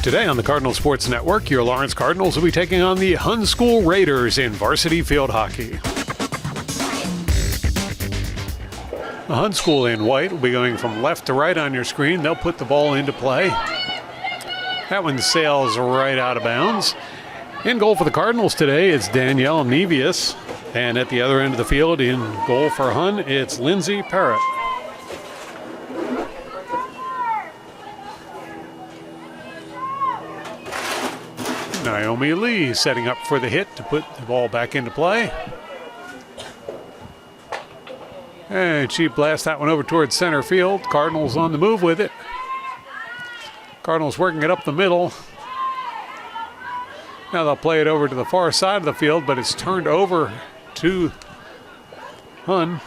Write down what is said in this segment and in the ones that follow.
Today on the Cardinal Sports Network, your Lawrence Cardinals will be taking on the Hun School Raiders in varsity field hockey. The Hun School in white will be going from left to right on your screen. They'll put the ball into play. That one sails right out of bounds. In goal for the Cardinals today, it's Danielle Nevius. And at the other end of the field, in goal for Hun, it's Lindsay Parrott. Naomi Lee setting up for the hit to put the ball back into play. And she blasts that one over towards center field. Cardinals on the move with it. Cardinals working it up the middle. Now they'll play it over to the far side of the field, but it's turned over to Hun.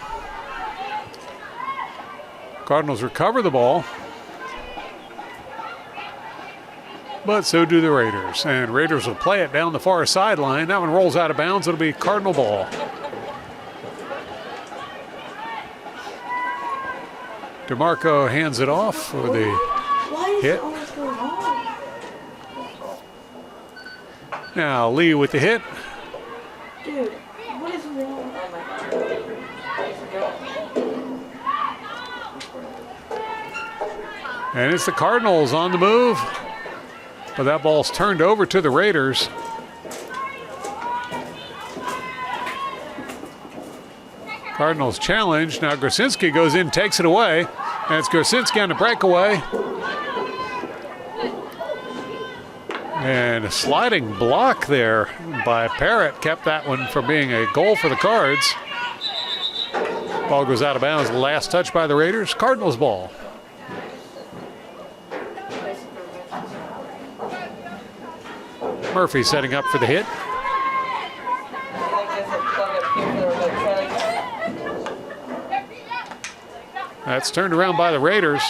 Cardinals recover the ball. But so do the Raiders. And Raiders will play it down the far sideline. That one rolls out of bounds. It'll be Cardinal ball. DeMarco hands it off for the hit. Now Lee with the hit. Dude, what is wrong? And it's the Cardinals on the move. But that ball's turned over to the Raiders. Cardinals challenge. Now Gorsinski goes in, takes it away. And it's Gorsinski on the breakaway. And a sliding block there by Parrott kept that one from being a goal for the Cards. Ball goes out of bounds. Last touch by the Raiders. Cardinals ball. Murphy setting up for the hit. That's turned around by the Raiders.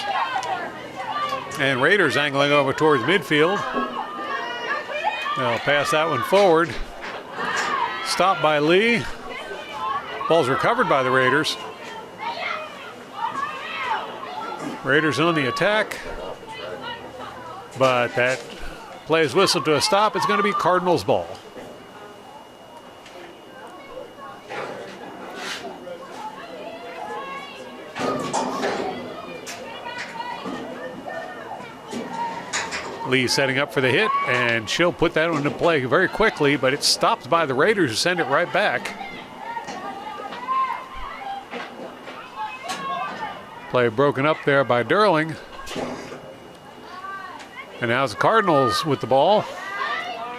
And Raiders angling over towards midfield. They'll pass that one forward. Stopped by Lee. Ball's recovered by the Raiders. Raiders on the attack. But that play is whistled to a stop. It's going to be Cardinals ball. Lee setting up for the hit, and she'll put that one into play very quickly, but it's stopped by the Raiders who send it right back. Play broken up there by Durling. And now it's the Cardinals with the ball.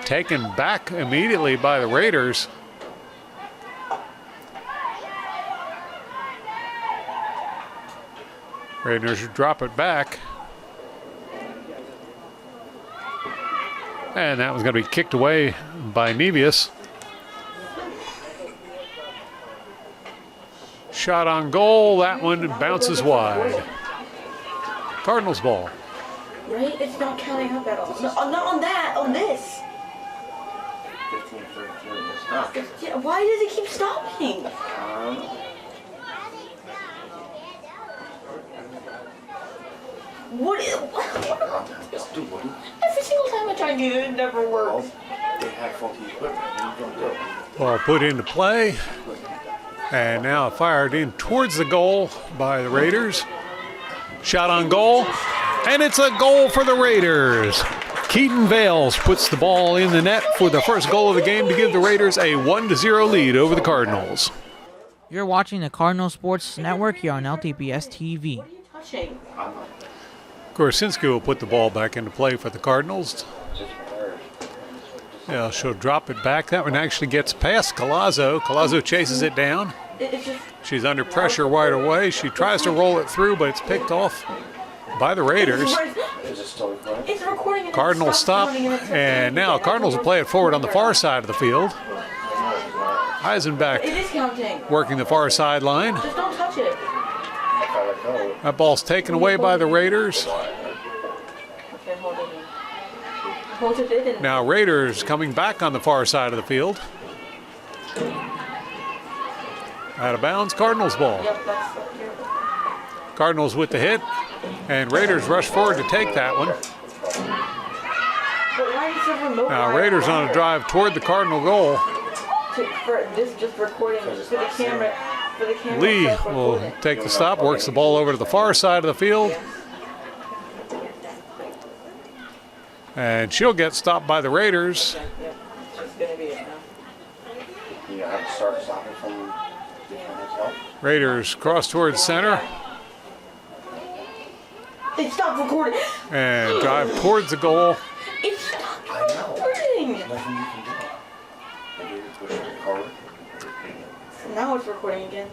Taken back immediately by the Raiders. Raiders drop it back. And that was going to be kicked away by Nevius. Shot on goal. That one bounces wide. Cardinals ball. Right? It's not counting up at all. No, not on that. On this. 15, why does it keep stopping? What is... Every single time I try to do it, it never works. They have faulty equipment. Ball put into play. And now fired in towards the goal by the Raiders. Shot on goal. And it's a goal for the Raiders. Keaton Vales puts the ball in the net for the first goal of the game to give the Raiders a 1-0 lead over the Cardinals. You're watching the Cardinal Sports Network here on LTPS TV. What are you touching? Gorsinski will put the ball back into play for the Cardinals. Yeah, she'll drop it back. That one actually gets past Collazo. Collazo chases it down. She's under pressure right away. She tries to roll it through, but it's picked off by the Raiders. Cardinals stop, and now Cardinals will play it forward on the far side of the field. Eisenbach working the far sideline. Just don't touch it. That ball's taken away by the Raiders. Okay, hold it in. Hold it in. Now Raiders coming back on the far side of the field. Out of bounds, Cardinals ball. Yep, that's up here. Cardinals with the hit, and Raiders rush forward to take that one. But why is the remote? Now Raiders on a drive toward the Cardinal goal. For this, just recording for the camera. For the camera. Lee will self-recording. take the stop, works the ball over to the far side of the field. And she'll get stopped by the Raiders. Yep, it's just gonna be it now. You have to start stopping from yourself. Raiders cross towards center It stopped recording. and drive towards the goal. It stopped recording. Nothing you can do. Maybe push the record. So now it's recording again.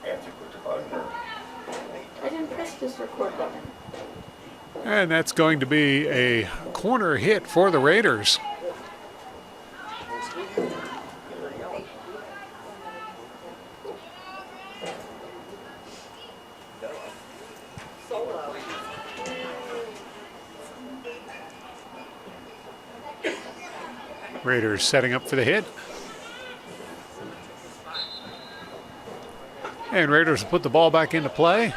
And to put the button or I didn't press this record button. And that's going to be a corner hit for the Raiders. Raiders setting up for the hit. And Raiders will put the ball back into play.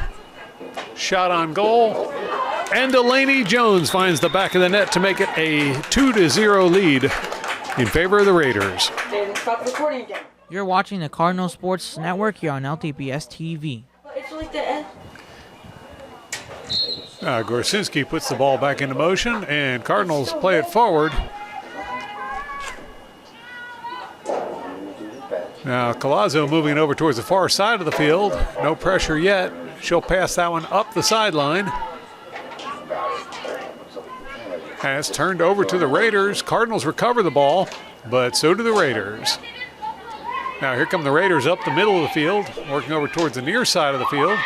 Shot on goal. And Delaney Jones finds the back of the net to make it a 2-0 lead in favor of the Raiders. They didn't stop recording again. You're watching the Cardinal Sports Network here on LTPS TV. But it's like the end. Gorsinski puts the ball back into motion, and Cardinals play it forward. Now Colazzo moving over towards the far side of the field. No pressure yet. She'll pass that one up the sideline. Has turned over to the Raiders. Cardinals recover the ball, but so do the Raiders. Now here come the Raiders up the middle of the field, working over towards the near side of the field.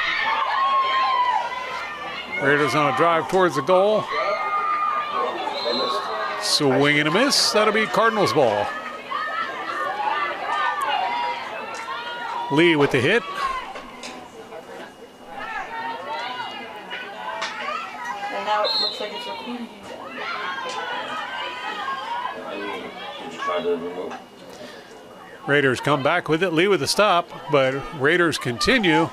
Raiders on a drive towards the goal. Swing and a miss. That'll be Cardinals ball. Lee with the hit. And now it looks like it's recording again. did you try to remove? Raiders come back with it. Lee with the stop, but Raiders continue.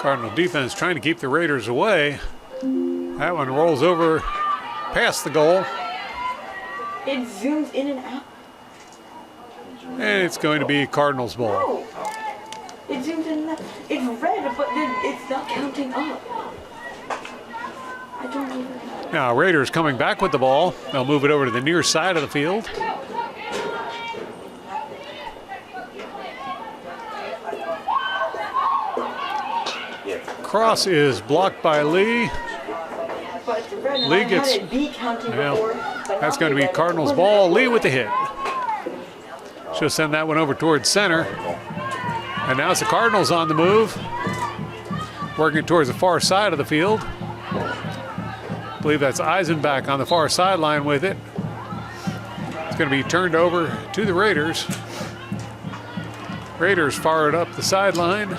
Cardinal defense trying to keep the Raiders away. That one rolls over past the goal, It zooms in and out. and it's going to be Cardinals ball. No. It zooms in and out. It's red, but then it's not counting up. I don't even know. Now Raiders coming back with the ball. They'll move it over to the near side of the field. Cross is blocked by Lee. But it's red, and Lee I gets- had it be counting Well, before. But that's not going to be red. Cardinals ball. Lee with the hit. She'll send that one over towards center. And now it's the Cardinals on the move, working towards the far side of the field. I believe that's Eisenbach on the far sideline with it. It's going to be turned over to the Raiders. Raiders fired up the sideline.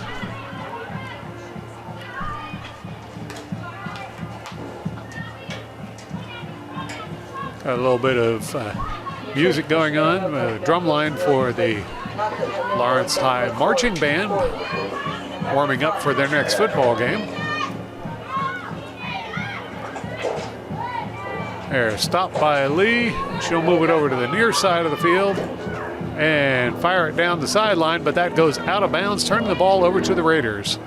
Got a little bit of music going on, drum line for the Lawrence High Marching Band, warming up for their next football game. There, stopped by Lee. She'll move it over to the near side of the field and fire it down the sideline, but that goes out of bounds, turning the ball over to the Raiders.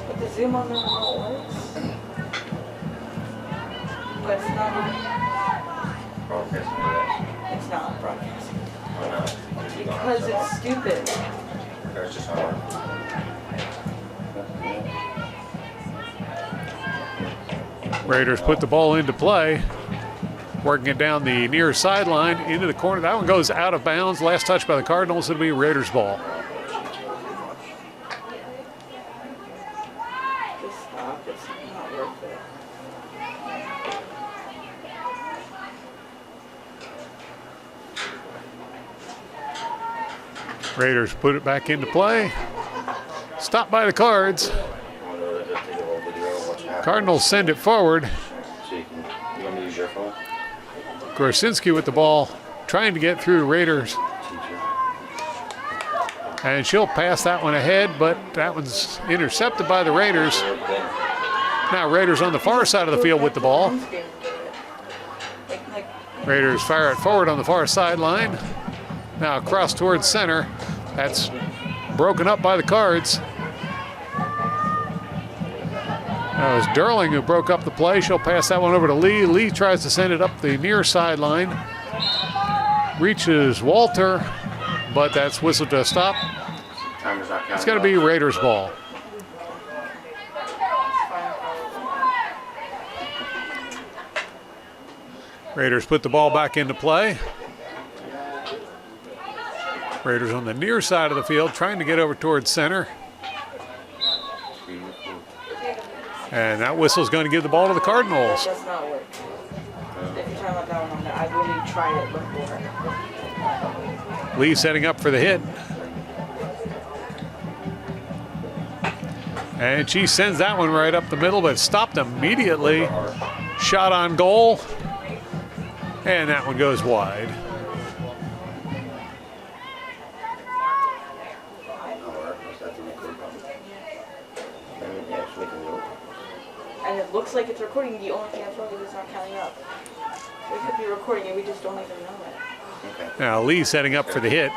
But the zoom on the remote works. But it's not on. It's not on broadcasting. Because it's stupid. There's just not. Raiders put the ball into play, working it down the near sideline into the corner. That one goes out of bounds. Last touch by the Cardinals. It'll be Raiders ball. Just stop. It's not worth it. Raiders put it back into play. Stopped by the Cards. Cardinals send it forward. So you want me to use your phone? Gorsinski with the ball, trying to get through Raiders. And she'll pass that one ahead, but that one's intercepted by the Raiders. Now Raiders on the far side of the field with the ball. Raiders fire it forward on the far sideline. Now across towards center. That's broken up by the Cards. That was Derling who broke up the play. She'll pass that one over to Lee. Lee tries to send it up the near sideline. Reaches Walter, but that's whistled to a stop. It's going to be Raiders ball. Raiders put the ball back into play. Raiders on the near side of the field trying to get over towards center. And that whistle's going to give the ball to the Cardinals. It does not work. If you're talking about that one, I really tried it before. Lee setting up for the hit. And she sends that one right up the middle, but stopped immediately. Shot on goal. And that one goes wide. And it looks like it's recording. The only thing that's wrong is it's not counting up. So it could be recording and we just don't even know it. Now Lee setting up for the hit.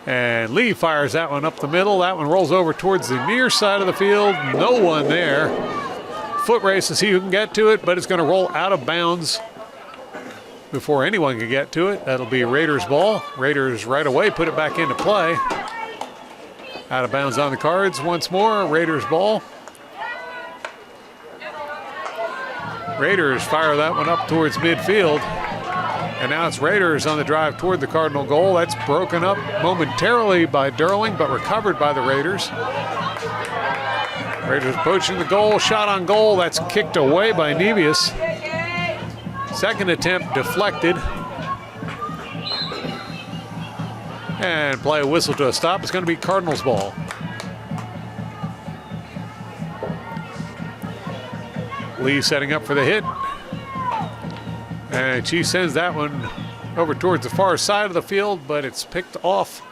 And Lee fires that one up the middle. That one rolls over towards the near side of the field. No one there. Foot race to see who can get to it, but it's going to roll out of bounds before anyone can get to it. That'll be Raiders ball. Raiders right away put it back into play. Out of bounds on the Cards once more. Raiders ball. Raiders fire that one up towards midfield. And now it's Raiders on the drive toward the Cardinal goal. That's broken up momentarily by Derling, but recovered by the Raiders. Raiders approaching the goal. Shot on goal. That's kicked away by Nevius. Second attempt deflected. And play a whistle to a stop. It's going to be Cardinals ball. Lee setting up for the hit. And she sends that one over towards the far side of the field, but it's picked off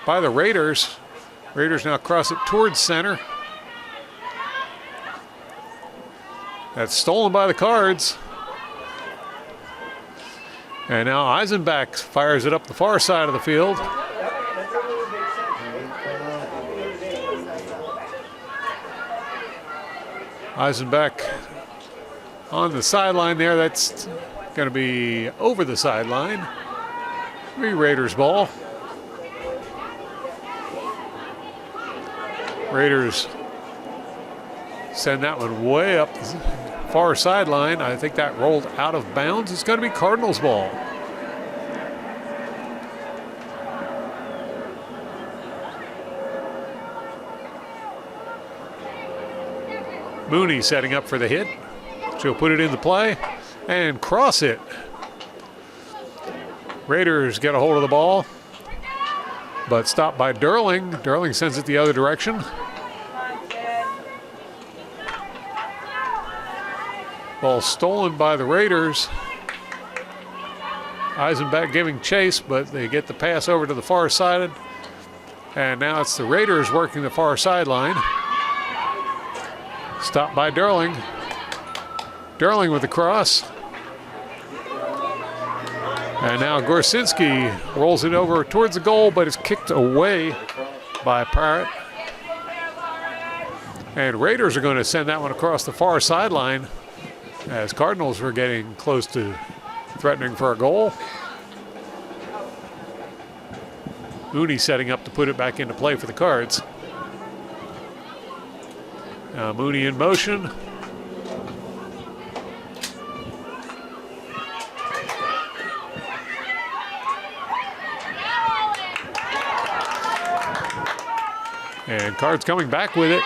by the Raiders. Raiders now cross it towards center. That's stolen by the Cards. And now Eisenbach fires it up the far side of the field. Eisenbach on the sideline there. That's going to be over the sideline. Raiders ball. Raiders send that one way up the far sideline. I think that rolled out of bounds. It's going to be Cardinals ball. Mooney setting up for the hit. She'll put it into play and cross it. Raiders get a hold of the ball, but stopped by Derling. Derling sends it the other direction. Ball stolen by the Raiders. Eisenbach giving chase, but they get the pass over to the far side. And now it's the Raiders working the far sideline. Stopped by Derling. Derling with the cross. And now Gorsinski rolls it over towards the goal, but it's kicked away by Parrott. And Raiders are going to send that one across the far sideline as Cardinals were getting close to threatening for a goal. Mooney setting up to put it back into play for the Cards. Now Mooney in motion. And Cards coming back with it.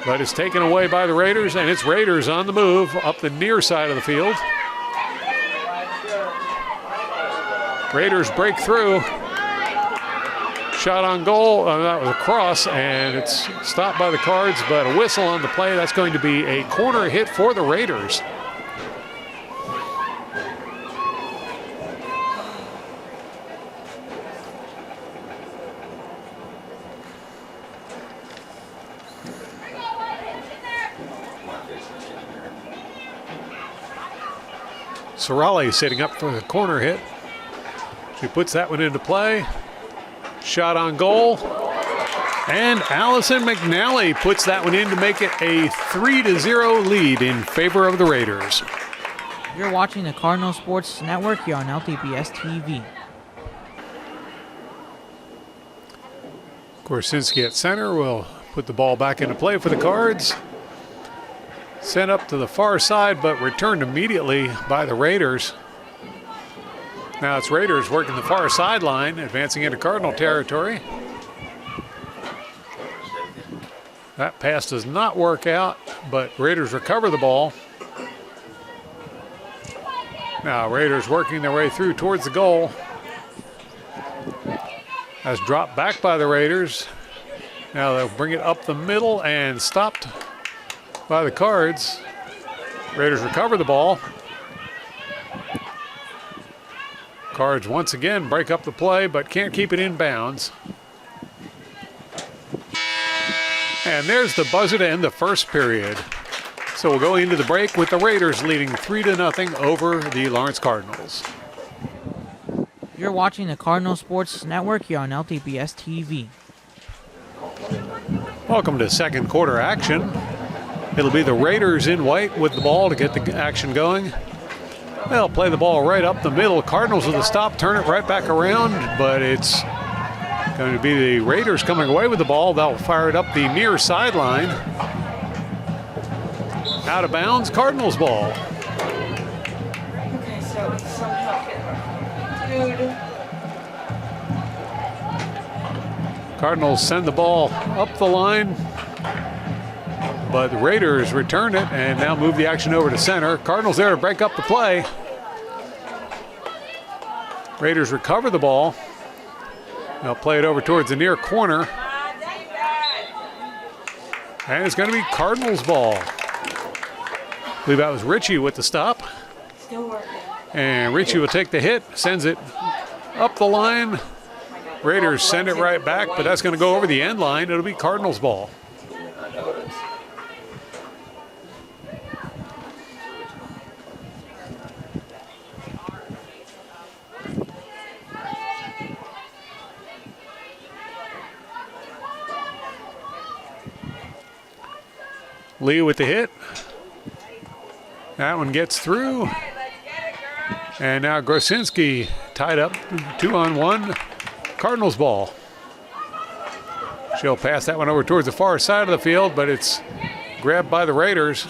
But it's taken away by the Raiders, and it's Raiders on the move up the near side of the field. Raiders break through. Shot on goal, that was a cross, and it's stopped by the Cards, but a whistle on the play. That's going to be a corner hit for the Raiders. Sorelli sitting up for the corner hit. She puts that one into play. Shot on goal. And Allison McNally puts that one in to make it a 3-0 lead in favor of the Raiders. You're watching the Cardinal Sports Network here on LTPS TV. Gorsinski at center will put the ball back into play for the Cards. Sent up to the far side, but returned immediately by the Raiders. Now it's Raiders working the far sideline, advancing into Cardinal territory. That pass does not work out, but Raiders recover the ball. Now Raiders working their way through towards the goal. That's dropped back by the Raiders. Now they'll bring it up the middle and stopped by the Cards. Raiders recover the ball. Cards once again break up the play, but can't keep it in bounds. And there's the buzzer to end the first period. So we'll go into the break with the Raiders leading 3-0 over the Lawrence Cardinals. You're watching the Cardinal Sports Network here on LTPS TV. Welcome to second quarter action. It'll be the Raiders in white with the ball to get the action going. They'll play the ball right up the middle. Cardinals with a stop, turn it right back around, but it's going to be the Raiders coming away with the ball. They'll fire it up the near sideline. Out of bounds, Cardinals ball. Okay, so it's somehow dude. Cardinals send the ball up the line, but the Raiders return it and now move the action over to center. Cardinals there to break up the play. Raiders recover the ball. They'll play it over towards the near corner. And it's going to be Cardinals ball. I believe that was Ritchie with the stop. Still working. And Ritchie will take the hit, sends it up the line. Raiders send it right back, but that's going to go over the end line. It'll be Cardinals ball. Lee with the hit. That one gets through. And now Grosinski tied up 2-on-1. Cardinals ball. She'll pass that one over towards the far side of the field, but it's grabbed by the Raiders.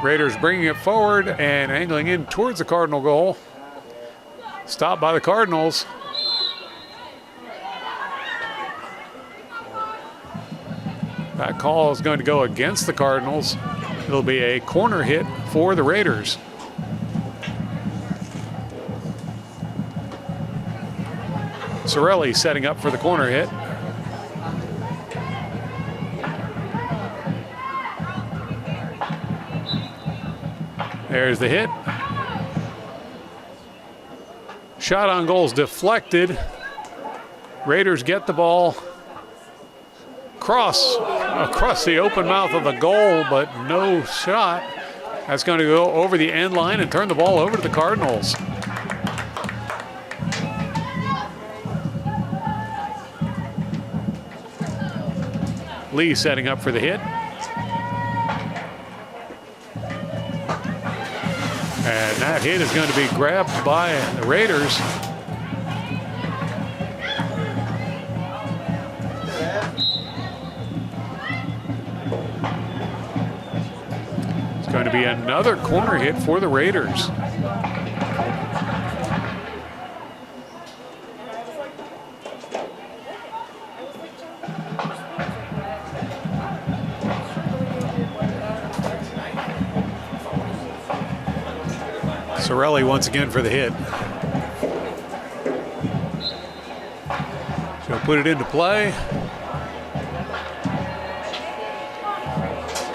Raiders bringing it forward and angling in towards the Cardinal goal. Stopped by the Cardinals. That call is going to go against the Cardinals. It'll be a corner hit for the Raiders. Sorelli setting up for the corner hit. There's the hit. Shot on goal is deflected. Raiders get the ball. Across the open mouth of the goal, but no shot. That's going to go over the end line and turn the ball over to the Cardinals. Lee setting up for the hit. And that hit is going to be grabbed by the Raiders. It's going to be another corner hit for the Raiders. Sorelli once again for the hit. put it into play.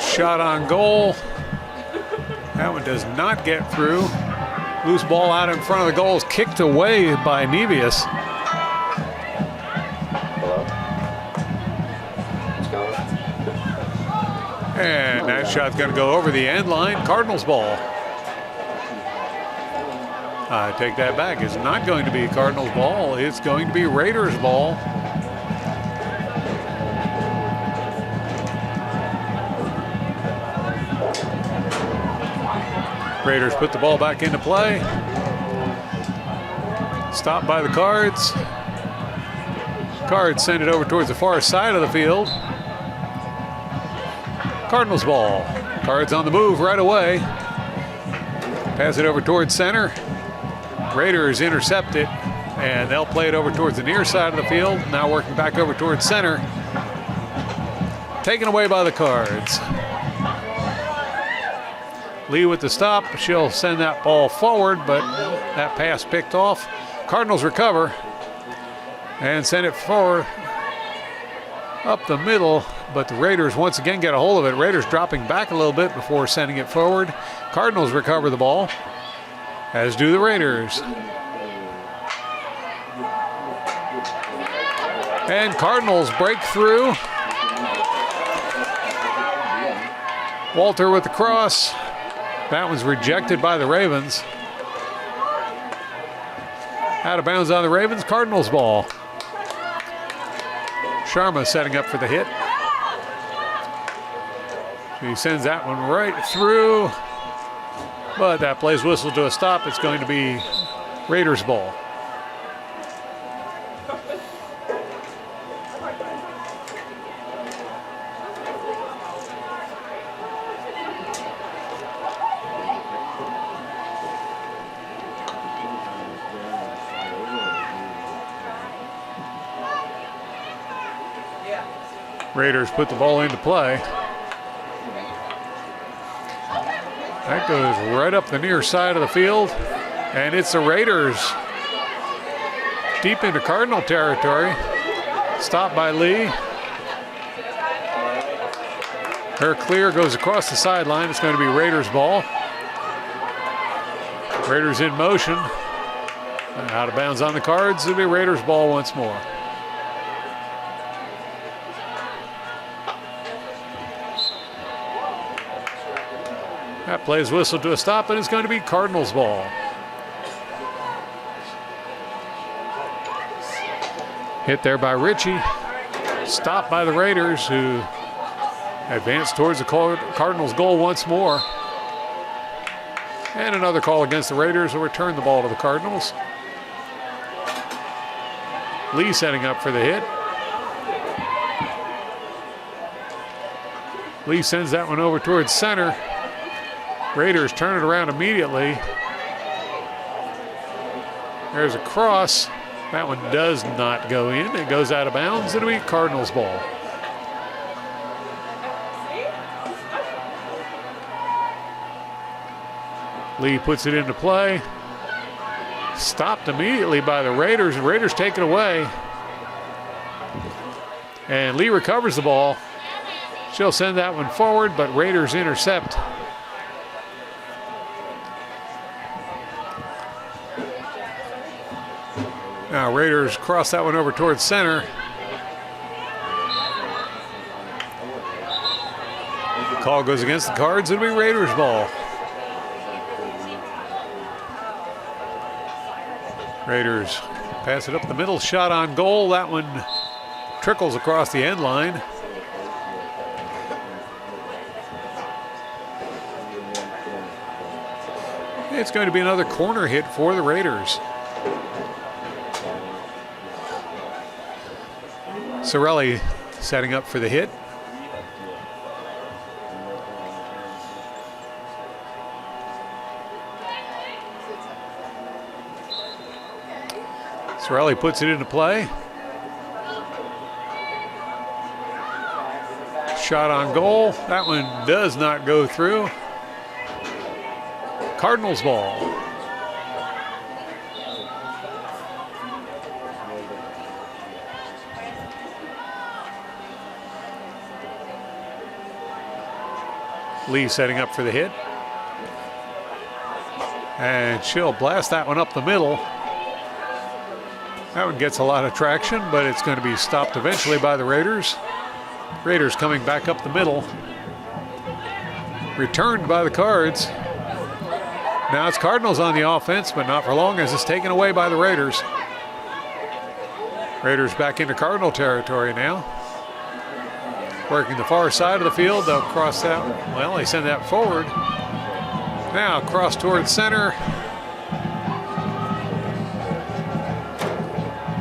Shot on goal. That one does not get through. Loose ball out in front of the goal is kicked away by Nevius. Hello? It's going. And that shot's going to go over the end line. Cardinals ball. I take that back. It's not going to be Cardinals ball. It's going to be Raiders ball. Raiders put the ball back into play. Stopped by the Cards. Cards send it over towards the far side of the field. Cardinals ball. Cards on the move right away. Pass it over towards center. Raiders intercept it, and they'll play it over towards the near side of the field. Now working back over towards center. Taken away by the Cards. Lee with the stop. She'll send that ball forward, but that pass picked off. Cardinals recover and send it forward up the middle, but the Raiders once again get a hold of it. Raiders dropping back a little bit before sending it forward. Cardinals recover the ball, as do the Raiders. And Cardinals break through. Walter with the cross. That one's rejected by the Ravens. Out of bounds on the Ravens, Cardinals ball. Sharma setting up for the hit. He sends that one right through, but that plays whistle to a stop. It's going to be Raiders ball. Raiders put the ball into play. That goes right up the near side of the field, and it's the Raiders deep into Cardinal territory. Stopped by Lee. Her clear goes across the sideline. It's going to be Raiders ball. Raiders in motion. Out of bounds on the Cards. It'll be Raiders ball once more. That plays whistle to a stop, and it's going to be Cardinals ball. Hit there by Ritchie. Stopped by the Raiders, who advance towards the Cardinals goal once more. And another call against the Raiders will return the ball to the Cardinals. Lee setting up for the hit. Lee sends that one over towards center. Raiders turn it around immediately. There's a cross. That one does not go in. It goes out of bounds. It'll be Cardinals ball. Lee puts it into play. Stopped immediately by the Raiders. The Raiders take it away. And Lee recovers the ball. She'll send that one forward, but Raiders intercept. Now Raiders cross that one over towards center. Call goes against the Cards. It'll be Raiders ball. Raiders pass it up the middle. Shot on goal. That one trickles across the end line. It's going to be another corner hit for the Raiders. Sorelli setting up for the hit. Sorelli puts it into play. Shot on goal. That one does not go through. Cardinals ball. Lee setting up for the hit. And she'll blast that one up the middle. That one gets a lot of traction, but it's going to be stopped eventually by the Raiders. Raiders coming back up the middle. Returned by the Cards. Now it's Cardinals on the offense, but not for long as it's taken away by the Raiders. Raiders back into Cardinal territory now. Working the far side of the field, they'll cross that. Well, they send that forward. Now cross towards center.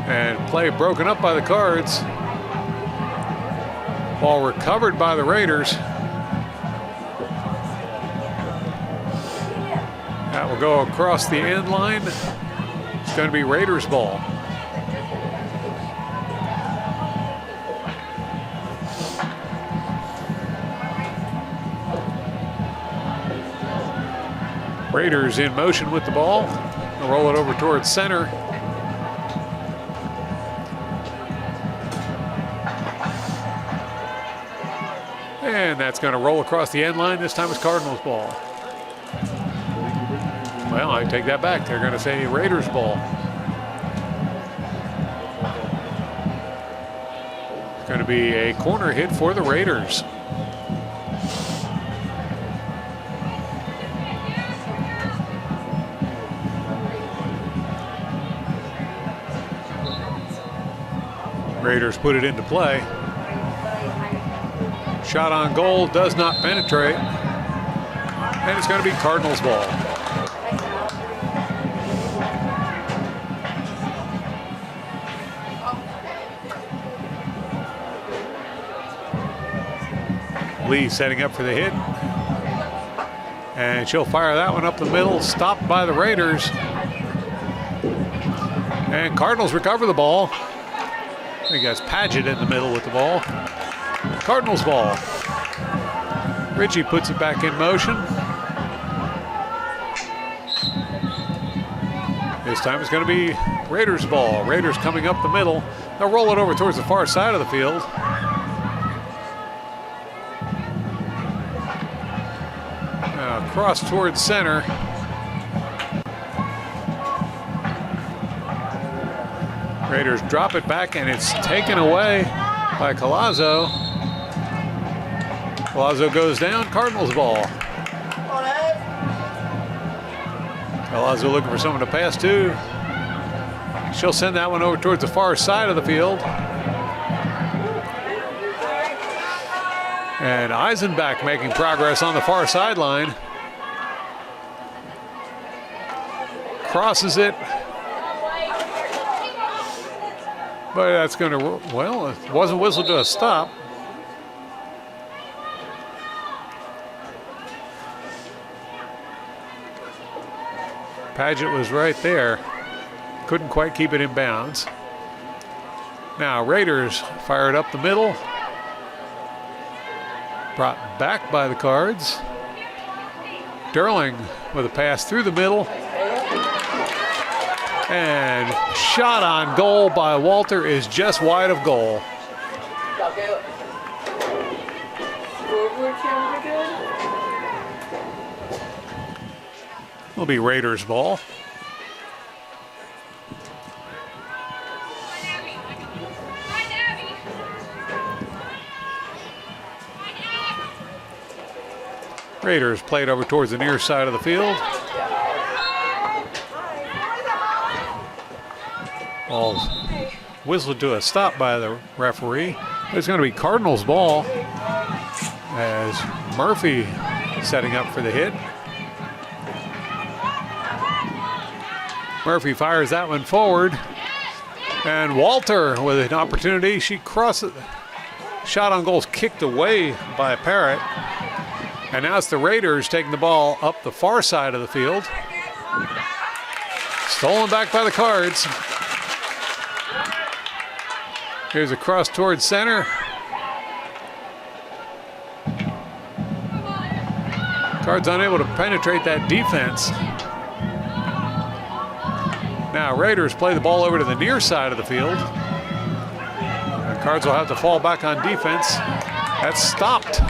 And play broken up by the Cards. Ball recovered by the Raiders. That will go across the end line. It's going to be Raiders ball. Raiders in motion with the ball. They'll roll it over towards center. And that's going to roll across the end line. This time it's Cardinals ball. Well, I take that back. They're going to say Raiders ball. It's going to be a corner hit for the Raiders. Raiders put it into play. Shot on goal does not penetrate. And it's going to be Cardinals ball. Lee setting up for the hit. And she'll fire that one up the middle, stopped by the Raiders. And Cardinals recover the ball. I think that's Paget in the middle with the ball. Cardinals ball. Ritchie puts it back in motion. This time it's going to be Raiders ball. Raiders coming up the middle. They'll roll it over towards the far side of the field. Now cross towards center. Raiders drop it back, and it's taken away by Collazo. Collazo goes down, Cardinals ball. Collazo looking for someone to pass to. She'll send that one over towards the far side of the field. And Eisenbach making progress on the far sideline. Crosses it. But that's going to, well, it wasn't whistled to a stop. Paget was right there. Couldn't quite keep it in bounds. Now Raiders fire it up the middle. Brought back by the Cards. Derling with a pass through the middle. And shot on goal by Walter is just wide of goal. Will be Raiders ball. Raiders played over towards the near side of the field. Ball whistled to a stop by the referee. It's going to be Cardinals ball as Murphy setting up for the hit. Murphy fires that one forward. And Walter with an opportunity. She crosses. Shot on goal's kicked away by Parrott. And now it's the Raiders taking the ball up the far side of the field. Stolen back by the Cards. Here's a cross towards center. Cards unable to penetrate that defense. Now Raiders play the ball over to the near side of the field. And Cards will have to fall back on defense. That's stopped.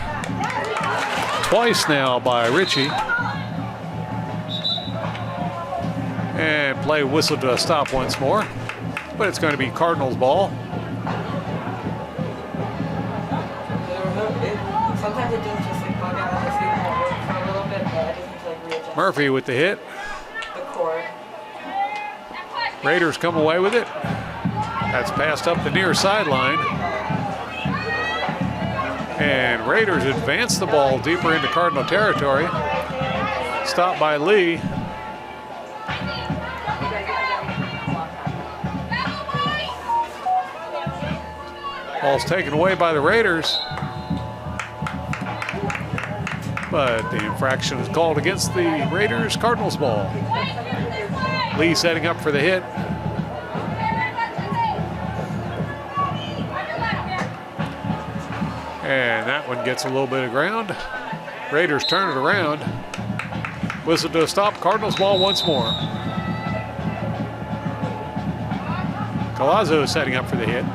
twice now by Ritchie. And play whistled to a stop once more. But it's going to be Cardinals ball. Sometimes it does just like bug out of the seat and work for a little bit, but I just need to like readjust Murphy with the hit. the cord. Raiders come away with it. That's passed up the near sideline. And Raiders advance the ball deeper into Cardinal territory. Stopped by Lee. Ball's taken away by the Raiders. But the infraction is called against the Raiders. Cardinals ball. Lee setting up for the hit. And that one gets a little bit of ground. Raiders turn it around. Whistle to a stop. Cardinals ball once more. Collazo setting up for the hit.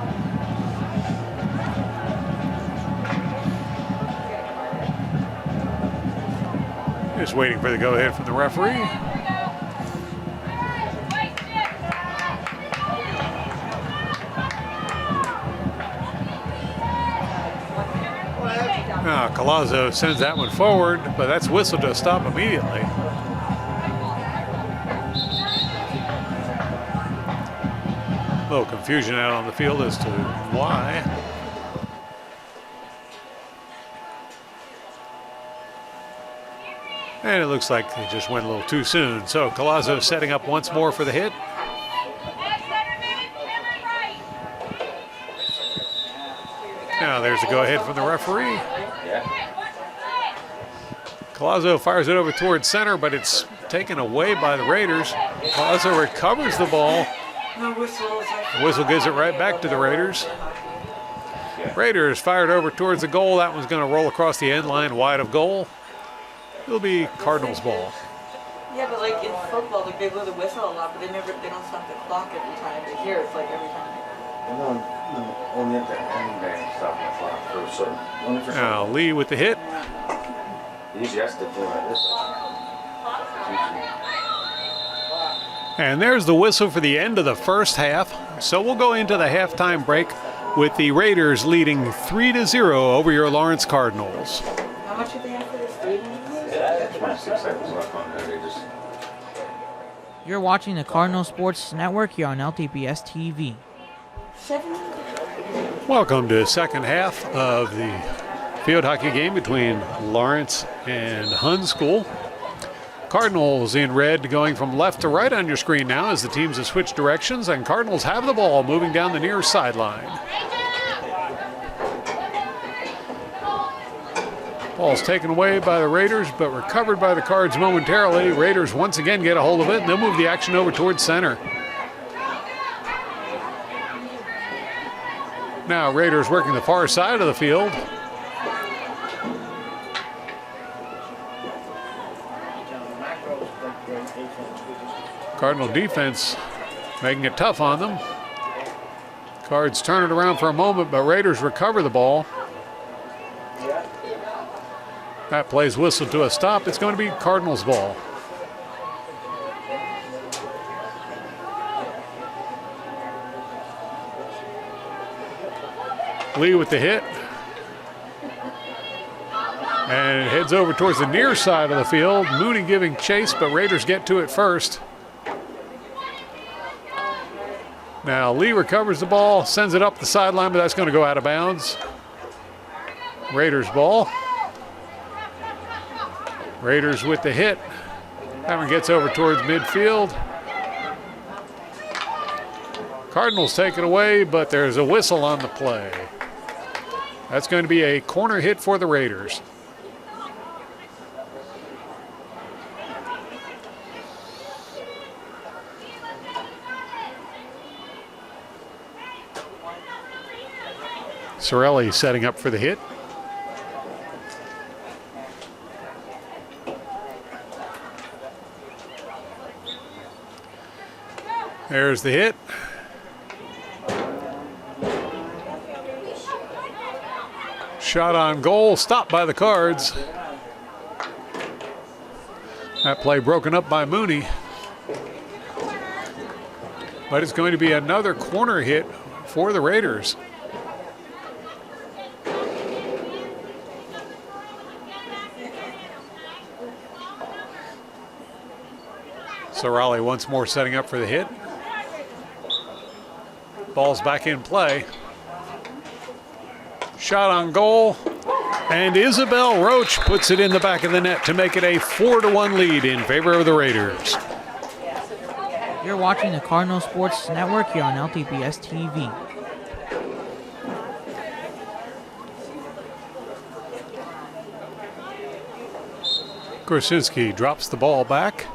Just waiting for the go-ahead from the referee. Now, Collazo sends that one forward, but that's whistled to a stop immediately. A little confusion out on the field as to why. And it looks like they just went a little too soon. So Collazo setting up once more for the hit. Now there's a go-ahead from the referee. Collazo fires it over towards center, but it's taken away by the Raiders. Collazo recovers the ball. The whistle gives it right back to the Raiders. Raiders fired over towards the goal. That one's going to roll across the end line wide of goal. It'll be Cardinals ball. Yeah, but like in football, like they blow the whistle a lot, but they don't stop the clock every time. But here it's like every time. No, only at the end they stop the clock for a certain. Only for Now Lee with the hit. Usually has to do like this. And there's the whistle for the end of the first half. So we'll go into the halftime break with the Raiders leading 3-0 over your Lawrence Cardinals. How much did they have for this? 3 minutes? 26 seconds left on there. They just. You're watching the Cardinal Sports Network here on LTPS TV. 7? Welcome to the second half of the field hockey game between Lawrence and Hun School. Cardinals in red going from left to right on your screen now as the teams have switched directions, and Cardinals have the ball moving down the near sideline. Ball's taken away by the Raiders, but recovered by the Cards momentarily. Raiders once again get a hold of it, and they'll move the action over towards center. Now Raiders working the far side of the field. Cardinal defense making it tough on them. Cards turn it around for a moment, but Raiders recover the ball. That play's whistled to a stop. It's going to be Cardinals ball. Lee with the hit. And it heads over towards the near side of the field. Mooney giving chase, but Raiders get to it first. Now Lee recovers the ball, sends it up the sideline, but that's going to go out of bounds. Raiders ball. Raiders with the hit. That one gets over towards midfield. Cardinals take it away, but there's a whistle on the play. That's going to be a corner hit for the Raiders. Sorelli setting up for the hit. There's the hit. Shot on goal, stopped by the Cards. That play broken up by Mooney. But it's going to be another corner hit for the Raiders. So Raleigh once more setting up for the hit. Ball's back in play. Shot on goal. And Isabel Roach puts it in the back of the net to make it a 4-1 lead in favor of the Raiders. You're watching the Cardinal Sports Network here on LTPS TV. Gorsinski drops the ball back.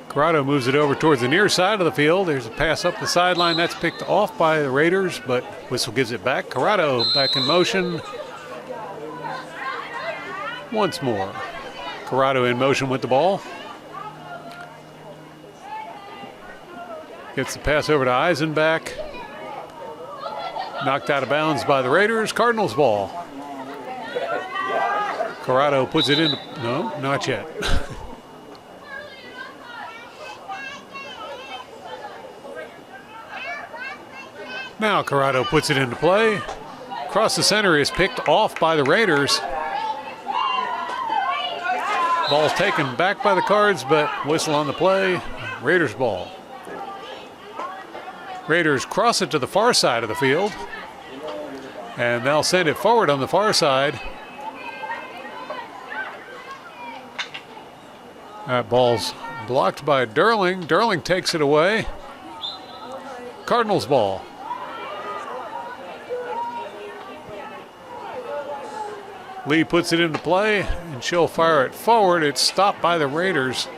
Corrado moves it over towards the near side of the field. There's a pass up the sideline. That's picked off by the Raiders, but whistle gives it back. Corrado back in motion. Once more. Corrado in motion with the ball. Gets the pass over to Eisenbach. Knocked out of bounds by the Raiders. Cardinals ball. Corrado puts it in. No, not yet. Now Corrado puts it into play. Across the center is picked off by the Raiders. Ball's taken back by the Cards, but whistle on the play. Raiders ball. Raiders cross it to the far side of the field. And they'll send it forward on the far side. That ball's blocked by Durling. Durling takes it away. Cardinals ball. Lee puts it into play, and she'll fire it forward. It's stopped by the Raiders.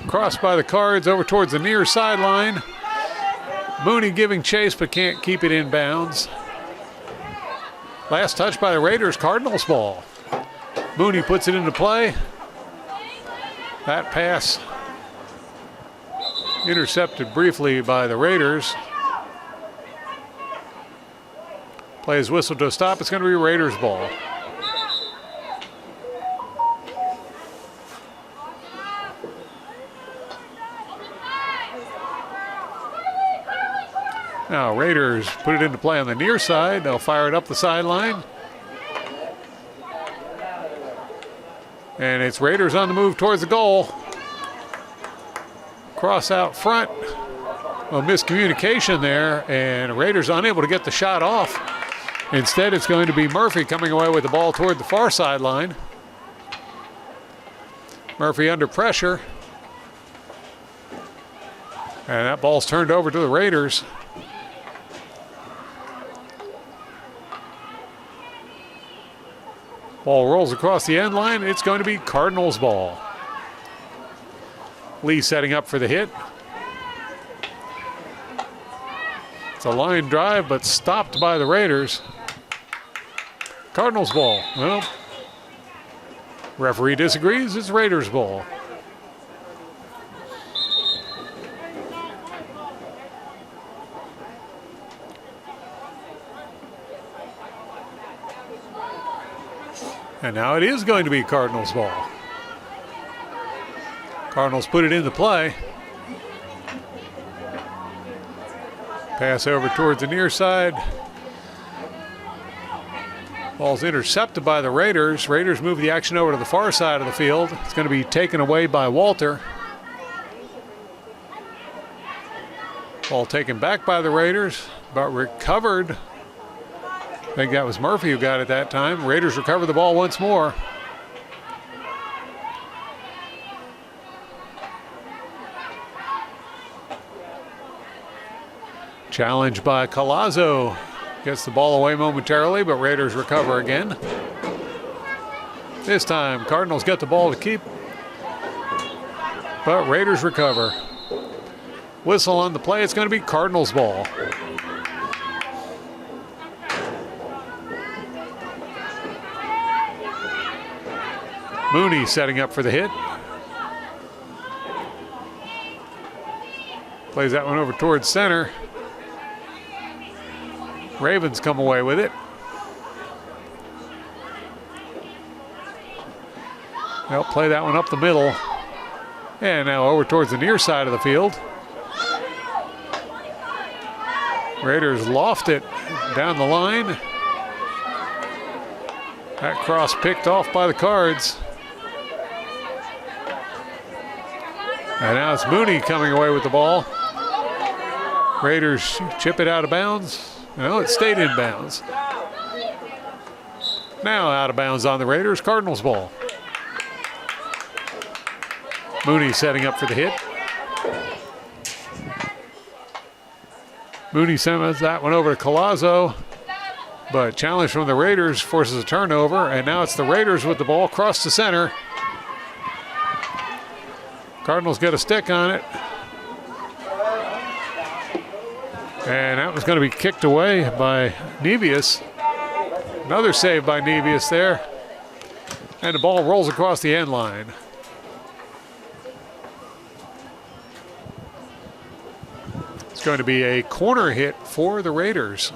Crossed by the Cards over towards the near sideline. Mooney giving chase, but can't keep it in bounds. Last touch by the Raiders, Cardinals ball. Mooney puts it into play. That pass intercepted briefly by the Raiders. Plays whistle to a stop. It's going to be Raiders ball. Now Raiders put it into play on the near side. They'll fire it up the sideline. And it's Raiders on the move towards the goal. Cross out front. A miscommunication there, and Raiders unable to get the shot off. Instead, it's going to be Murphy coming away with the ball toward the far sideline. Murphy under pressure. And that ball's turned over to the Raiders. Ball rolls across the end line. It's going to be Cardinals ball. Lee setting up for the hit. It's a line drive, but stopped by the Raiders. Cardinals ball. Well, referee disagrees. It's Raiders ball. And now it is going to be Cardinals ball. Cardinals put it into play. Pass over towards the near side. Ball's intercepted by the Raiders. Raiders move the action over to the far side of the field. It's going to be taken away by Walter. Ball taken back by the Raiders, but recovered. I think that was Murphy who got it that time. Raiders recover the ball once more. Challenged by Collazo. Gets the ball away momentarily, but Raiders recover again. This time, Cardinals get the ball to keep, but Raiders recover. Whistle on the play. It's going to be Cardinals ball. Mooney setting up for the hit. Plays that one over towards center. Ravens come away with it. They'll play that one up the middle. And now over towards the near side of the field. Raiders loft it down the line. That cross picked off by the Cards. And now it's Mooney coming away with the ball. Raiders chip it out of bounds. No, it stayed in bounds. Now out of bounds on the Raiders. Cardinals ball. Mooney setting up for the hit. Mooney sends that one over to Collazo, but challenge from the Raiders forces a turnover, and now it's the Raiders with the ball across the center. Cardinals get a stick on it. And that was going to be kicked away by Nevius. Another save by Nevius there. And the ball rolls across the end line. It's going to be a corner hit for the Raiders.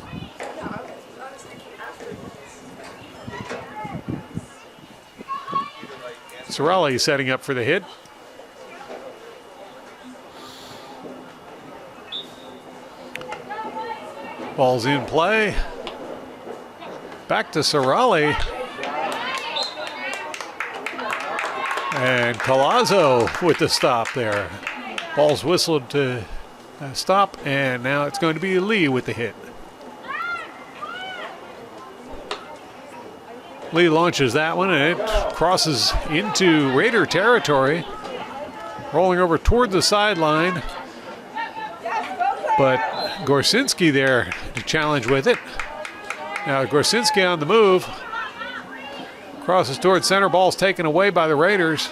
Cirelli setting up for the hit. Ball's in play. Back to Cirelli. And Collazo with the stop there. Ball's whistled to stop, and now it's going to be Lee with the hit. Lee launches that one, and it crosses into Raider territory, rolling over toward the sideline. But Gorsinski there to challenge with it. Now Gorsinski on the move. Crosses towards center. Ball's taken away by the Raiders.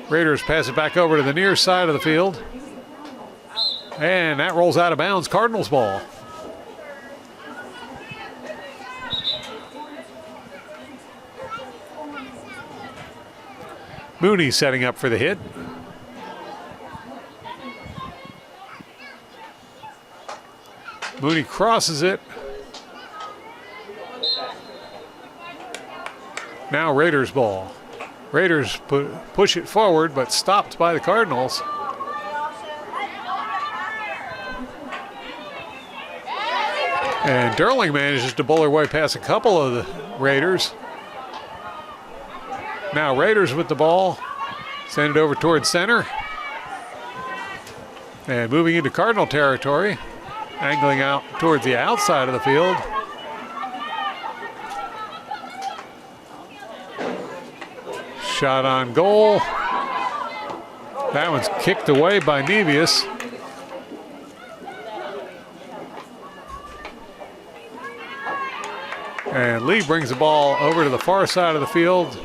Raiders pass it back over to the near side of the field. And that rolls out of bounds. Cardinals ball. Mooney setting up for the hit. Mooney crosses it. Now Raiders ball. Raiders push it forward, but stopped by the Cardinals. And Derling manages to bowl her way past a couple of the Raiders. Now Raiders with the ball. Send it over towards center. And moving into Cardinal territory. Angling out towards the outside of the field. Shot on goal. That one's kicked away by Nevius. And Lee brings the ball over to the far side of the field,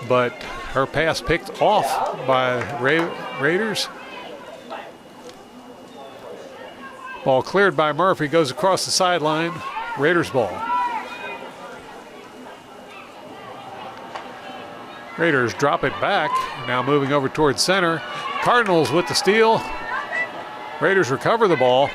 but her pass picked off by Raiders. Ball cleared by Murphy, goes across the sideline. Raiders ball. Raiders drop it back, now moving over towards center. Cardinals with the steal. Raiders recover the ball.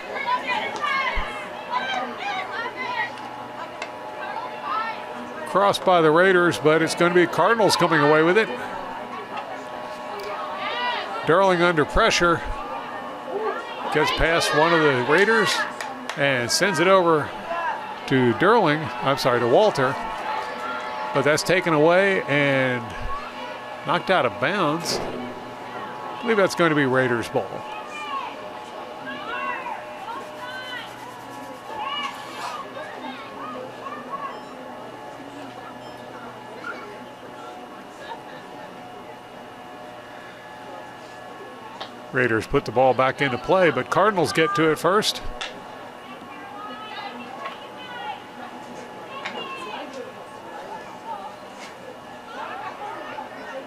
Crossed by the Raiders, but it's going to be Cardinals coming away with it. Derling under pressure. Gets past one of the Raiders and sends it over to to Walter. But that's taken away and knocked out of bounds. I believe that's going to be Raiders ball. Raiders put the ball back into play, but Cardinals get to it first.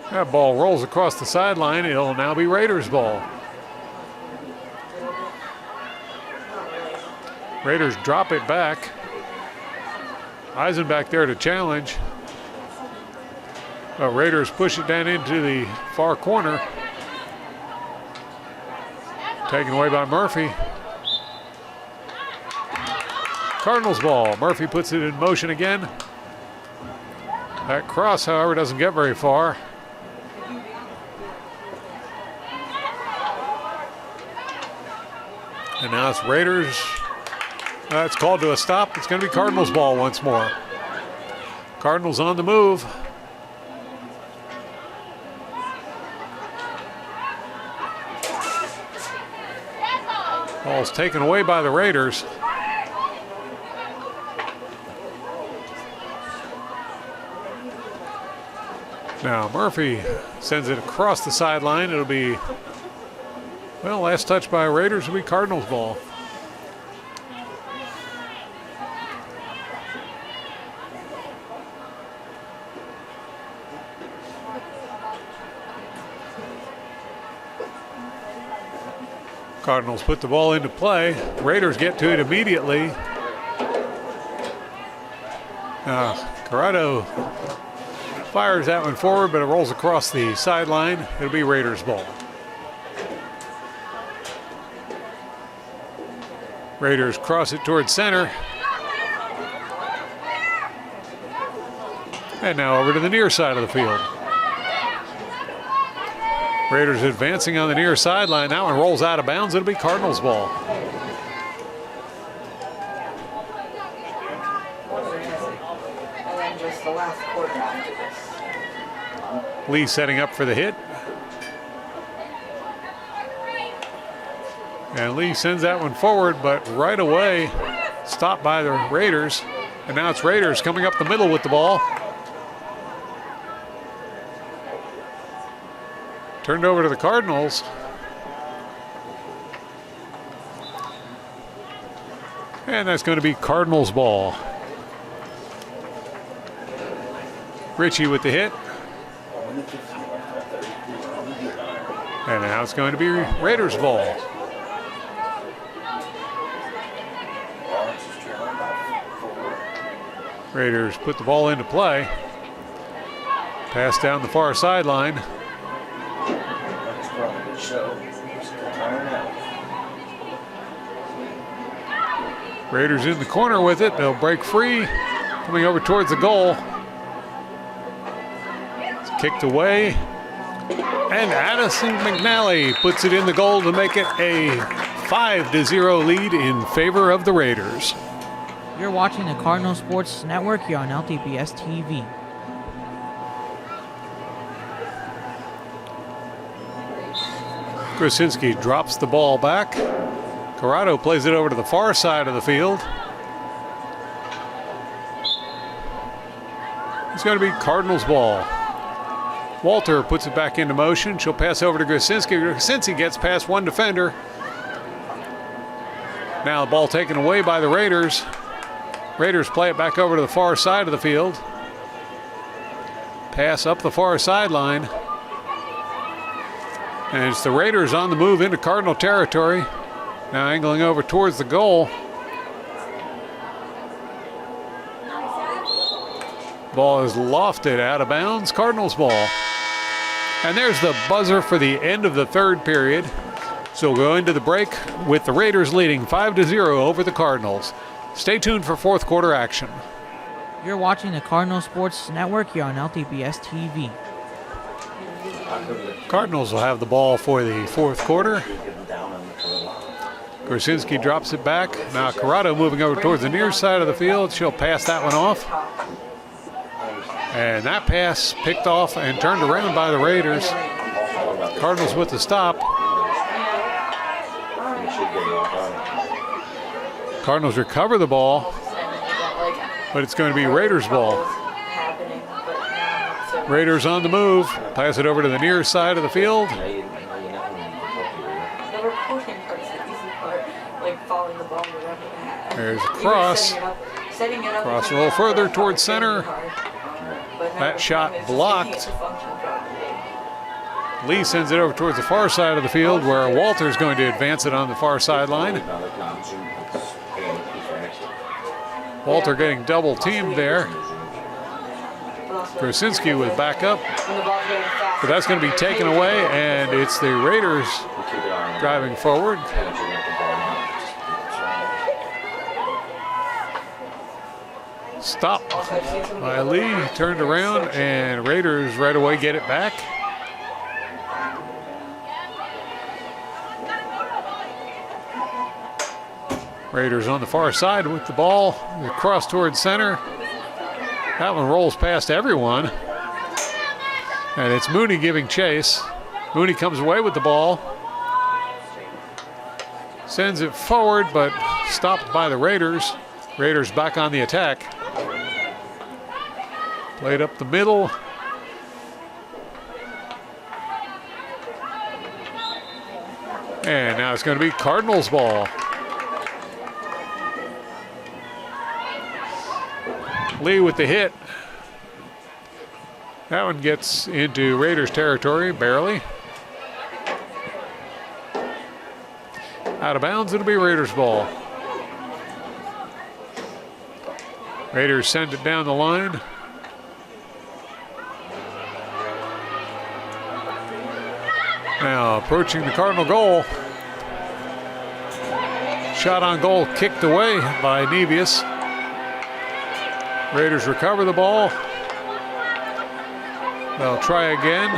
That ball rolls across the sideline. It'll now be Raiders ball. Raiders drop it back. Eisenbach there to challenge. Raiders push it down into the far corner. Taken away by Murphy. Cardinals ball. Murphy puts it in motion again. That cross, however, doesn't get very far. And now it's Raiders. It's called to a stop. It's going to be Cardinals ball once more. Cardinals on the move. Ball's taken away by the Raiders. Now Murphy sends it across the sideline. It'll be, well, last touch by Raiders will be Cardinals ball. Cardinals put the ball into play. Raiders get to it immediately. Corrado fires that one forward, but it rolls across the sideline. It'll be Raiders ball. Raiders cross it towards center. And now over to the near side of the field. Raiders advancing on the near sideline. That one rolls out of bounds. It'll be Cardinals ball. And then just the last quarter after this. Lee setting up for the hit. And Lee sends that one forward, but right away stopped by the Raiders. And now it's Raiders coming up the middle with the ball. Turned over to the Cardinals. And that's going to be Cardinals ball. Ritchie with the hit. And now it's going to be Raiders ball. Raiders put the ball into play. Pass down the far sideline. Raiders in the corner with it. They'll break free. Coming over towards the goal. It's kicked away. And Addison McNally puts it in the goal to make it a 5-0 lead in favor of the Raiders. You're watching the Cardinal Sports Network here on LTPS TV. Krasinski drops the ball back. Corrado plays it over to the far side of the field. It's going to be Cardinals ball. Walter puts it back into motion. She'll pass over to Krasinski. Krasinski gets past one defender. Now the ball taken away by the Raiders. Raiders play it back over to the far side of the field. Pass up the far sideline. And it's the Raiders on the move into Cardinal territory. Now angling over towards the goal. Ball is lofted out of bounds. Cardinals ball. And there's the buzzer for the end of the third period. So we'll go into the break with the Raiders leading 5-0 over the Cardinals. Stay tuned for fourth quarter action. You're watching the Cardinal Sports Network here on LTPS TV. Cardinals will have the ball for the fourth quarter. Krasinski drops it back. Now Corrado moving over towards the near side of the field. She'll pass that one off. And that pass picked off and turned around by the Raiders. Cardinals with the stop. Cardinals recover the ball, but it's going to be Raiders ball. Raiders on the move. Pass it over to the near side of the field. The recording part's the easy part, like following the ball wherever they have. There's a cross. Setting it up Cross a little further towards center. That shot blocked. Lee sends it over towards the far side of the field where Walter's going to advance it on the far sideline. Walter getting double teamed there. Krasinski with backup. But that's going to be taken away, and it's the Raiders driving forward. Stop by Lee, turned around, and Raiders right away get it back. Raiders on the far side with the ball. Cross towards center. That one rolls past everyone. And it's Mooney giving chase. Mooney comes away with the ball. Sends it forward, but stopped by the Raiders. Raiders back on the attack. Played up the middle. And now it's going to be Cardinals ball. Lee with the hit. That one gets into Raiders territory, barely. Out of bounds, it'll be Raiders ball. Raiders send it down the line. Now approaching the Cardinal goal. Shot on goal kicked away by Nevius. Raiders recover the ball. They'll try again.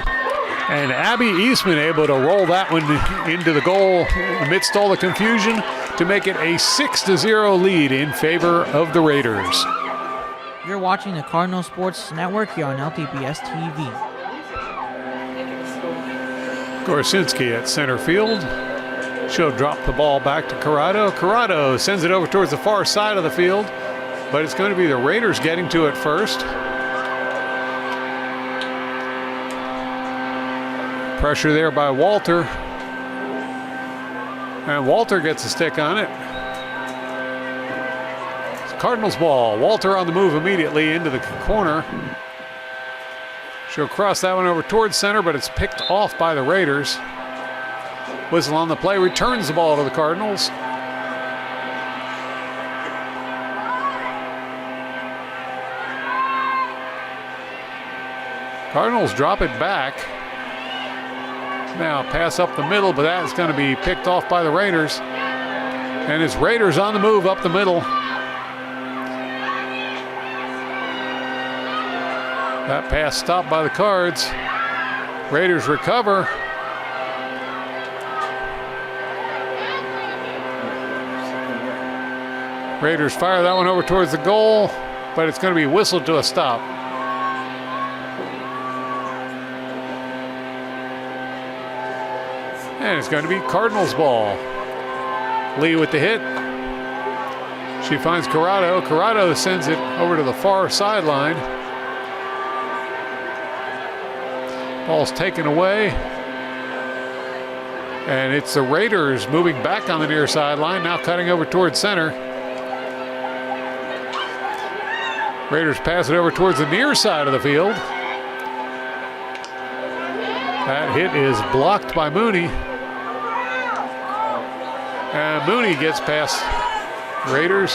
And Abby Eastman able to roll that one into the goal amidst all the confusion to make it a 6-0 lead in favor of the Raiders. You're watching the Cardinal Sports Network here on LTPS TV. Gorsinski at center field. She'll drop the ball back to Corrado. Corrado sends it over towards the far side of the field, but it's going to be the Raiders getting to it first. Pressure there by Walter. And Walter gets a stick on it. It's Cardinals ball. Walter on the move immediately into the corner. She'll cross that one over towards center, but it's picked off by the Raiders. Whistle on the play, returns the ball to the Cardinals. Cardinals drop it back. Now pass up the middle, but that's going to be picked off by the Raiders. And it's Raiders on the move up the middle. That pass stopped by the Cards. Raiders recover. Raiders fire that one over towards the goal, but it's going to be whistled to a stop. And it's going to be Cardinals ball. Lee with the hit. She finds Corrado. Corrado sends it over to the far sideline. Ball's taken away. And it's the Raiders moving back on the near sideline, now cutting over towards center. Raiders pass it over towards the near side of the field. That hit is blocked by Mooney. And Mooney gets past Raiders.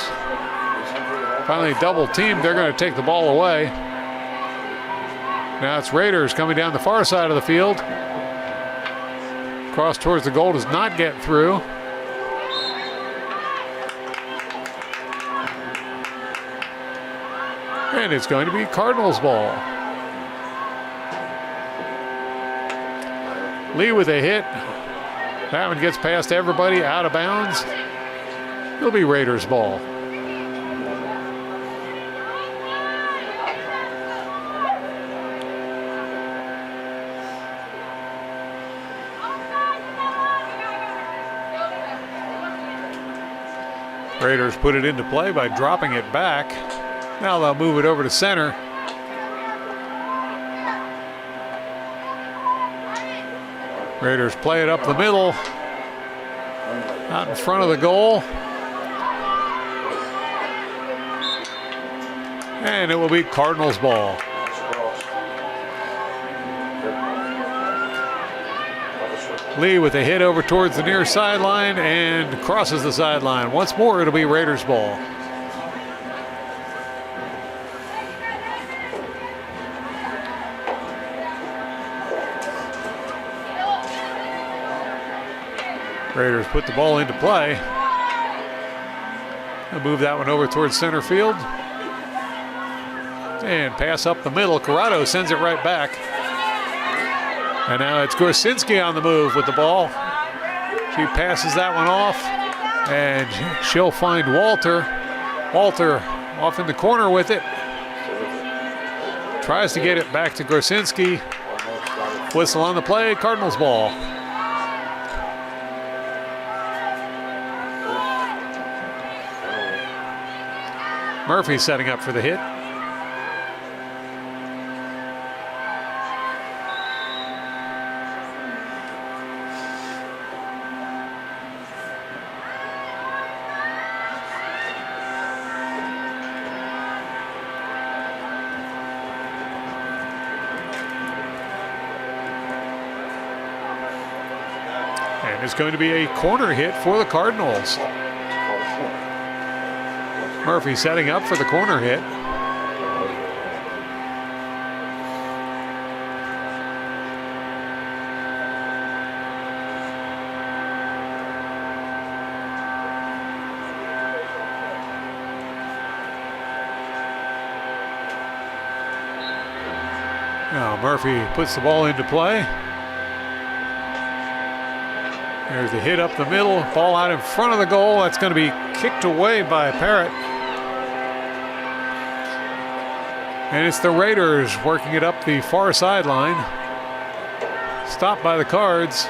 Finally double teamed. They're going to take the ball away. Now it's Raiders coming down the far side of the field. Cross towards the goal does not get through. And it's going to be Cardinals ball. Lee with a hit. That one gets past everybody, out of bounds. It'll be Raiders ball. Raiders put it into play by dropping it back. Now they'll move it over to center. Raiders play it up the middle, out in front of the goal. And it will be Cardinals ball. Lee with a hit over towards the near sideline and crosses the sideline. Once more, it'll be Raiders ball. Raiders put the ball into play. They'll move that one over towards center field. And pass up the middle. Corrado sends it right back. And now it's Gorsinski on the move with the ball. She passes that one off. And she'll find Walter. Walter off in the corner with it. Tries to get it back to Gorsinski. Whistle on the play, Cardinals ball. Murphy setting up for the hit. And it's going to be a corner hit for the Cardinals. Murphy setting up for the corner hit. Now Murphy puts the ball into play. There's the hit up the middle, ball out in front of the goal. That's going to be kicked away by Parrott. And it's the Raiders working it up the far sideline. Stopped by the Cards.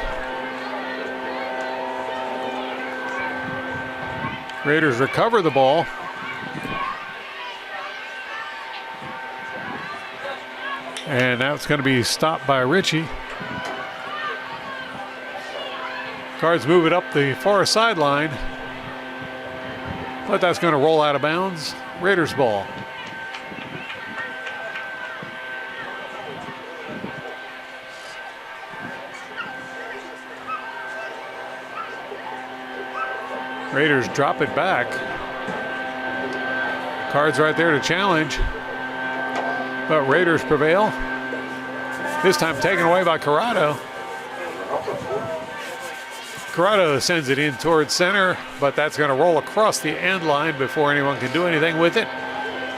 Raiders recover the ball. And that's going to be stopped by Ritchie. Cards move it up the far sideline. But that's going to roll out of bounds. Raiders ball. Raiders drop it back. Cards right there to challenge. But Raiders prevail. This time taken away by Corrado. Corrado sends it in towards center, but that's going to roll across the end line before anyone can do anything with it.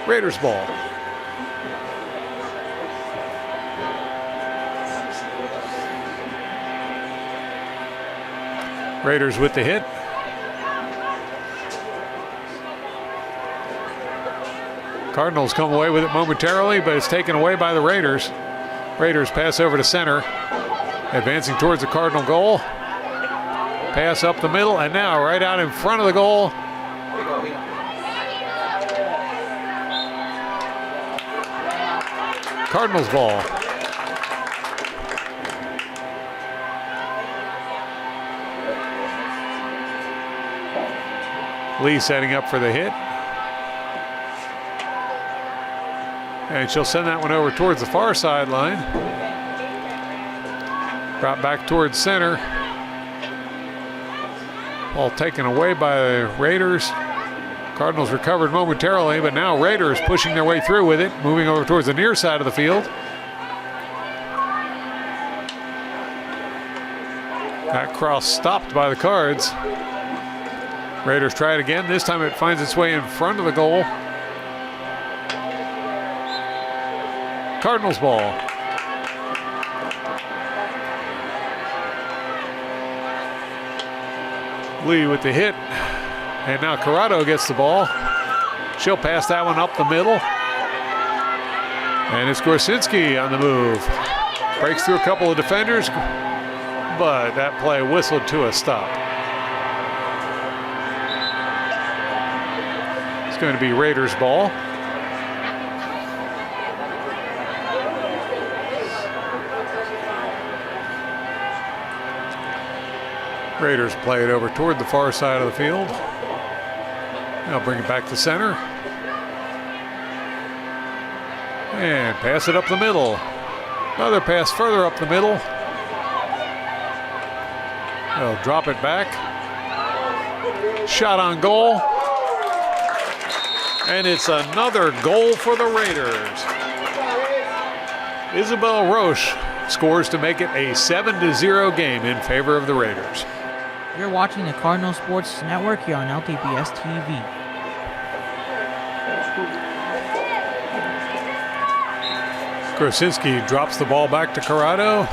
Raiders ball. Raiders with the hit. Cardinals come away with it momentarily, but it's taken away by the Raiders. Raiders pass over to center, advancing towards the Cardinal goal. Pass up the middle, and now right out in front of the goal. Cardinals ball. Lee setting up for the hit. And she'll send that one over towards the far sideline. Brought back towards center. Ball taken away by the Raiders. Cardinals recovered momentarily, but now Raiders pushing their way through with it, moving over towards the near side of the field. That cross stopped by the Cards. Raiders try it again. This time it finds its way in front of the goal. Cardinals ball. Lee with the hit. And now Corrado gets the ball. She'll pass that one up the middle. And it's Gorsinski on the move. Breaks through a couple of defenders, but that play whistled to a stop. It's going to be Raiders ball. Raiders play it over toward the far side of the field. Now bring it back to center. And pass it up the middle. Another pass further up the middle. They'll drop it back. Shot on goal. And it's another goal for the Raiders. Isabel Roche scores to make it a 7-0 game in favor of the Raiders. You're watching the Cardinal Sports Network here on LTPS TV. Gorsinski drops the ball back to Corrado.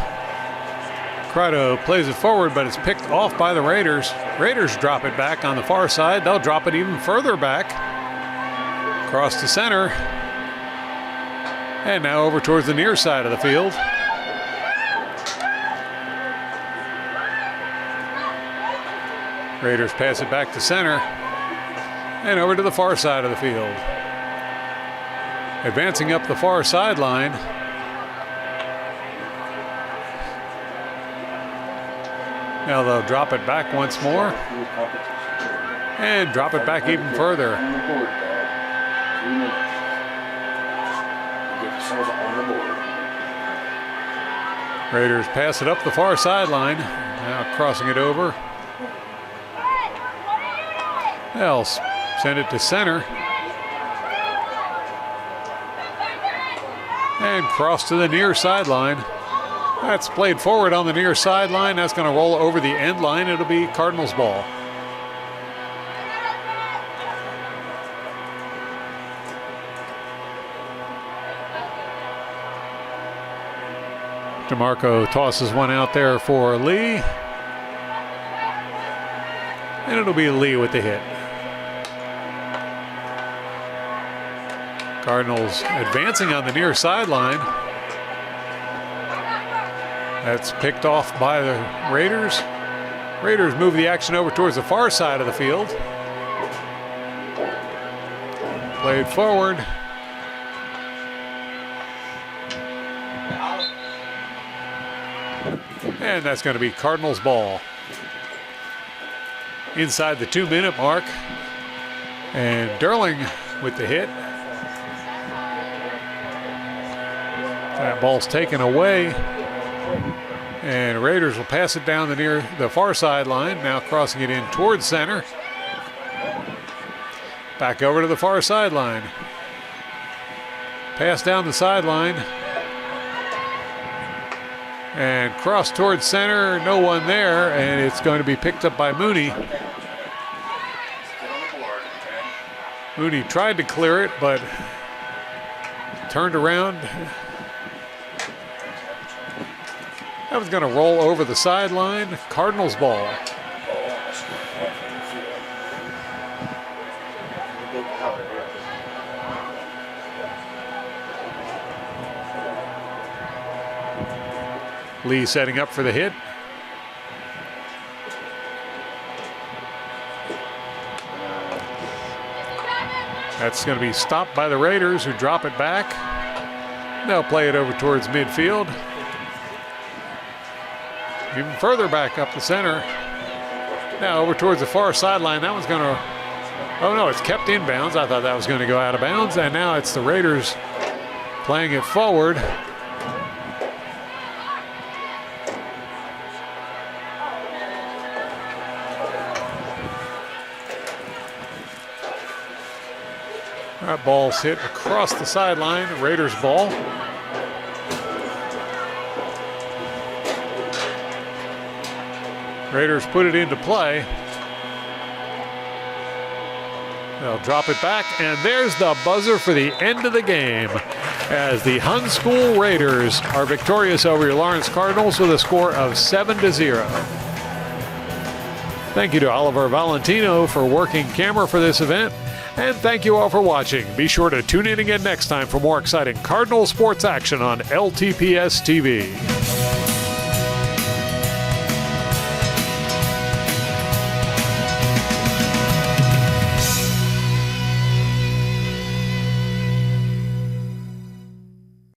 Crowdo plays it forward, but it's picked off by the Raiders. Raiders drop it back on the far side. They'll drop it even further back. Across the center. And now over towards the near side of the field. Raiders pass it back to center. And over to the far side of the field. Advancing up the far sideline. Now they'll drop it back once more. And drop it back even further. Raiders pass it up the far sideline. Now crossing it over. They'll send it to center. And cross to the near sideline. That's played forward on the near sideline. That's going to roll over the end line. It'll be Cardinals ball. DeMarco tosses one out there for Lee. And it'll be Lee with the hit. Cardinals advancing on the near sideline. That's picked off by the Raiders. Raiders move the action over towards the far side of the field. Played forward. And that's going to be Cardinals ball. Inside the 2-minute mark. And Derling with the hit. That ball's taken away. And Raiders will pass it down the far sideline. Now crossing it in towards center. Back over to the far sideline. Pass down the sideline. And cross towards center. No one there. And it's going to be picked up by Mooney. Mooney tried to clear it, but turned around. That was going to roll over the sideline. Cardinals ball. Lee setting up for the hit. That's going to be stopped by the Raiders, who drop it back. They'll play it over towards midfield. Even further back up the center. Now over towards the far sideline. That one's going to, oh no, it's kept in bounds. I thought that was going to go out of bounds. And now it's the Raiders playing it forward. That ball's hit across the sideline. Raiders ball. Raiders put it into play. They'll drop it back, and there's the buzzer for the end of the game as the Hun School Raiders are victorious over your Lawrence Cardinals with a score of 7-0. Thank you to Oliver Valentino for working camera for this event, and thank you all for watching. Be sure to tune in again next time for more exciting Cardinal sports action on LTPS TV.